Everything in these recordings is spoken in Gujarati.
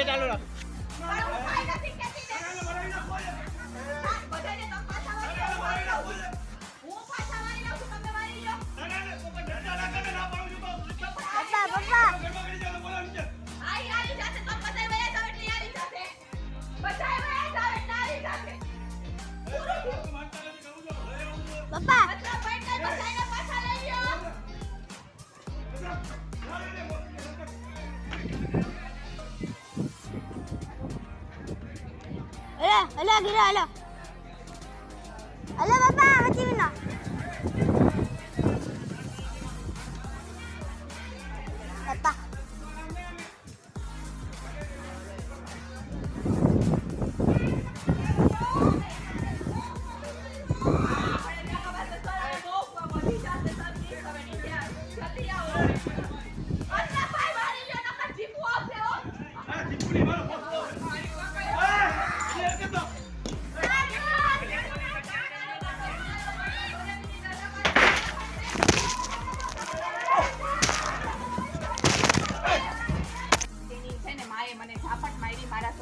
ચાલુ રાખ. Ala gira ala. Ala papa, mati bina. Papa.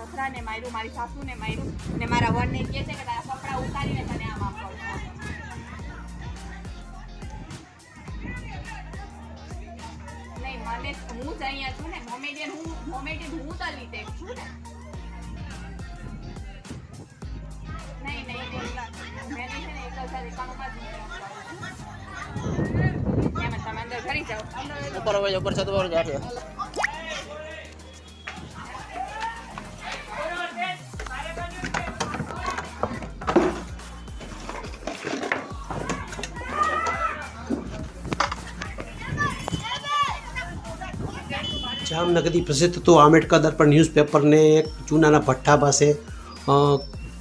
સસરાને માર્યું, મારી સાસુને માર્યું અને મારા વરને કહે છે કે તારા કપડા ઉતારીને તને આમ આપો. નહીં મને હું જ અહીંયા છું ને મોમેડિયન હું દલિત એક છું ને. નહીં મેં છે ને એક સાથે કામમાં જ તમે અંદર ઘરી જાઓ. ઉપર છત પર જાશે. જામનગરથી પ્રસિદ્ધ હતું આંબેડકર દર્પણ ન્યૂઝપેપરને એક ચૂનાના ભઠ્ઠા પાસે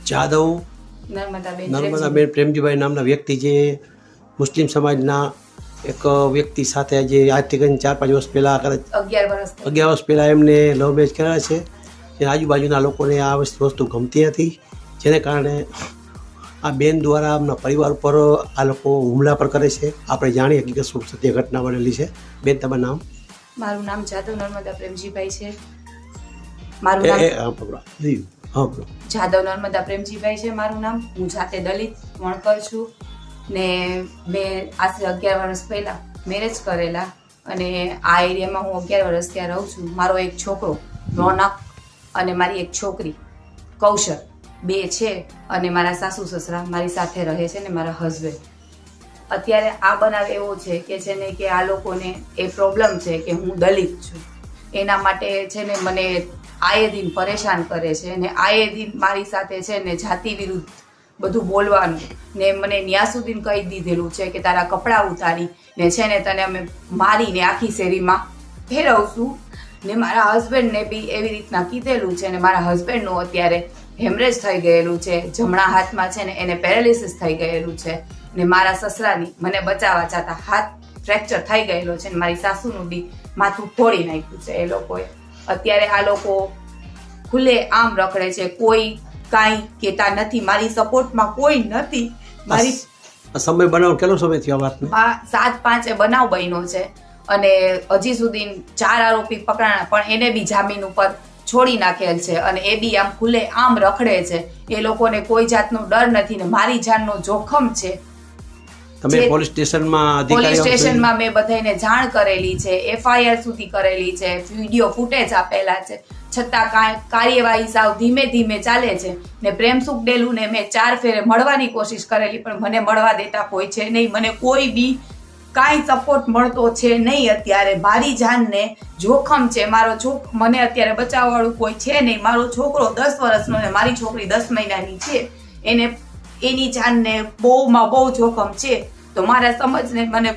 જાદવ નર્મદાબેન પ્રેમજીભાઈ નામના વ્યક્તિ જે મુસ્લિમ સમાજના એક વ્યક્તિ સાથે જે આજથી કરીને 4-5 વર્ષ પહેલાં 11 વર્ષ પહેલાં એમને લવ મેરેજ કર્યા છે. જે આજુબાજુના લોકોને આ વસ્તુ ગમતી હતી, જેને કારણે આ બેન દ્વારા એમના પરિવાર ઉપર આ લોકો હુમલા પર કરે છે. આપણે જાણીએ હકીકત શું સત્ય ઘટના બનેલી છે. બેન તમારું નામ? મારું નામ જાદવ નર્મદા પ્રેમજીભાઈ છે. જાદવ નર્મદા પ્રેમજીભાઈ છે મારું નામ. હું જાતે દલિત વણકર છું ને મેં આશરે 11 વર્ષ પહેલાં મેરેજ કરેલા અને આ એરિયામાં હું 11 વર્ષ ત્યાં રહું છું. મારો એક છોકરો રોનક અને મારી એક છોકરી કૌશલ બે છે અને મારા સાસુ સસરા મારી સાથે રહે છે ને મારા હસબન્ડ. અત્યારે આ બનાવ એવો છે કે છે ને કે આ લોકોને એ પ્રોબ્લેમ છે કે હું દલિત છું, એના માટે છે ને મને આયે દિન પરેશાન કરે છે ને આયે દિન મારી સાથે છે ને જાતિ વિરુદ્ધ બધું બોલવાનું ને મને ન્યા સુધી કહી દીધેલું છે કે તારા કપડાં ઉતારી ને છે ને તને અમે મારીને આખી શેરીમાં ફેરવશું ને મારા હસબન્ડને બી એવી રીતના કીધેલું છે ને મારા હસબન્ડનું અત્યારે હેમરેજ થઈ ગયેલું છે, જમણા હાથમાં છે ને એને પેરાલિસિસ થઈ ગયેલું છે ને મારા સસરાની મને બચાવવા જતા હાથ ફ્રેક્ચર થઈ ગયેલો છે ને મારી સાસુનું બી માથું ફોડી નાખ્યું છે એ લોકોએ. અત્યારે આ લોકો ખુલ્લે આમ રખડે છે, કોઈ કાંઈ કહેતા નથી, મારી સપોર્ટમાં કોઈ નથી. મારી સમય બનાવ કેટલો સમય થયો વાત? 7-5 બનાવ બન્યો છે અને હજી સુધી 4 આરોપી પકડાણા પણ એને બી જામીન ઉપર છોડી નાખેલ છે અને એ બી આમ ખુલ્લે આમ રખડે છે. એ લોકોને કોઈ જાતનો ડર નથી ને મારી જાનનો જોખમ છે. તમે પોલીસ સ્ટેશનમાં મેં બધાને જાણ કરેલી છે, FIR સુધી કરેલી છે, વિડીયો ફૂટેજ આપેલા છે, છતાં કાર્યવાહી સાવ ધીમે ધીમે ચાલે છે ને પ્રેમસુખ ડેલુને મેં 4 ફેરે મળવાની કોશિશ કરેલી પણ મને મળવા દેતા કોઈ છે નહીં. મને કોઈ બી કાંઈ સપોર્ટ મળતો છે નહીં. અત્યારે મારી જાનને જોખમ છે. મને અત્યારે બચાવવાળું કોઈ છે નહીં. મારો છોકરો 10 વર્ષનો ને મારી છોકરી 10 મહિનાની છે. એની જાનને બહુ જોખમ છે. તો મારા સમજને મને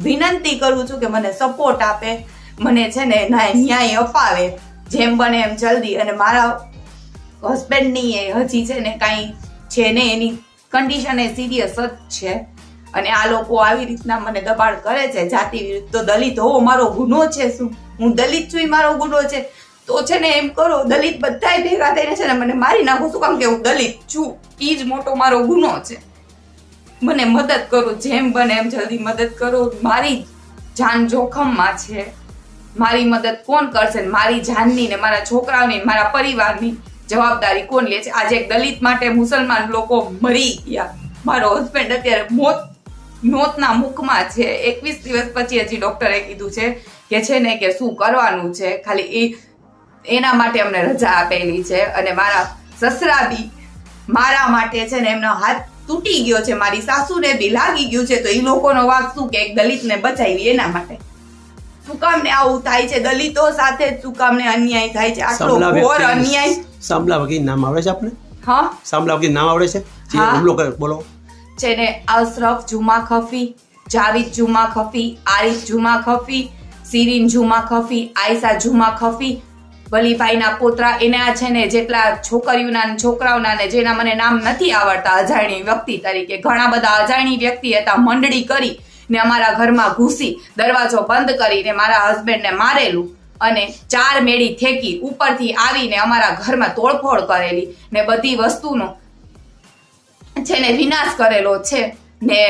વિનંતી કરું છું કે મને સપોર્ટ આપે, મને છે ને ન્યાય અપાવે જેમ બને એમ જલ્દી. અને મારા હસબન્ડની હજી છે ને કાંઈ છે ને, એની કન્ડિશન એ સિરિયસ જ છે અને આ લોકો આવી રીતના મને દબાણ કરે છે જાતિ વિરુદ્ધ. તો દલિત હોવો મારો ગુનો છે શું? હું દલિત છું એ મારો ગુનો છે? તો છે ને એમ કરો, દલિત બધાય ભેગા થઈને છે ને મને મારી નાખો. શું કામ કે હું દલિત છું? એ જ મોટો મારો ગુનો છે. મને મદદ કરો, જેમ બને એમ જલ્દી મદદ કરો. મારી જાન જોખમમાં છે. મારી મદદ કોણ કરશે? મારી જાનની ને મારા છોકરાઓની ને મારા પરિવારની જવાબદારી કોણ લે છે? આજે એક દલિત માટે મુસલમાન લોકો મરી ગયા. મારો હસબન્ડ અત્યારે મોતના મુખમાં છે. 21 દિવસ પછી હજી ડોક્ટરે કીધું છે કે છે ને કે શું કરવાનું છે, ખાલી એના માટે અમને રજા આપેલી છે. અને મારા સસરા બી મારા માટે છે ને એમનો હાથ તૂટી ગયો છે, મારી સાસુને બી લાગી ગયું છે, તો એ લોકોનો વાંક શું કે એક દલિતને બચાવી એના માટે. શું કામ ને આવું થાય છે? દલિતો સાથે શું કામ ને અન્યાય થાય છે? આટલો ઘોર અન્યાય. સાંભળા વગી નામ આવડે છે આપને? હા, સાંભળા વગી નામ આવડે છે? જે હુમલો કરે બોલો. છે ને અશરફ જુમા ખફી, જાવેદ જુમા ખફી, આરિફ જુમા ખફી, સિરીન જુમા ખફી, આયશા જુમા ખફી, વલીભાઈના પોતરા. એના છે ને જેટલા છોકરીઓના ને છોકરાઓના ને જેના મને નામ નથી આવડતા અજાણી વ્યક્તિ તરીકે, ઘણા બધા અજાણી વ્યક્તિ હતા, મંડળી કરી ને અમારા ઘરમાં ઘૂસી દરવાજો બંધ કરીને મારા હસબન્ડને મારેલું અને 4 મેળી થેકી ઉપરથી આવીને અમારા ઘરમાં તોડફોડ કરેલી ને બધી વસ્તુનો છે ને વિનાશ કરેલો છે. ને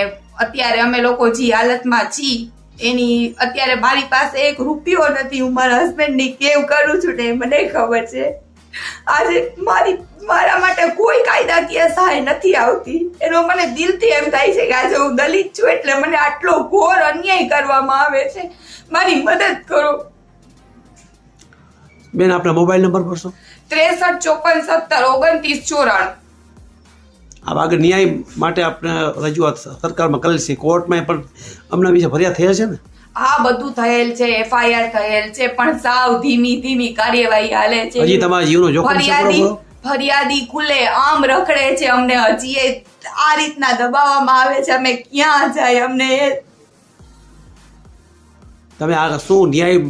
અત્યારે અમે લોકો જે હાલતમાં છીએ એની અત્યારે મારી પાસે 1 રૂપિયો નથી. હું મારા હસબન્ડની કેવ કરું છું ને મને ખબર છે. આજે મારા માટે કોઈ કાયદાકીય સહાય નથી આવતી. એનો મને દિલથી એમ થાય છે કે આજે હું દલિત છું એટલે મને આટલો ઘોર અન્યાય કરવામાં આવે છે. મારી મદદ કરો બેન. આપના મોબાઈલ નંબર બોલશો? 63 54 17 29 94. આ આગળ ન્યાય માટે આપણે રજૂઆત સરકારમાં કરેલ છે, કોર્ટમાં પણ અમના વિશે ફરિયાદ થઈ છે ને? હા, બધું થયેલ છે, FIR થયેલ છે, પણ સાવ ધીમી કાર્યવાહી હાલે છે. હજી તમારા જીવનો જોખમ છે? ફરિયાદી ખુલે આમ રખડે છે. અમને હજી આ રીતના દબાવવામાં આવે છે. અમે ક્યાં જાય? અમને તમે આ શું ન્યાય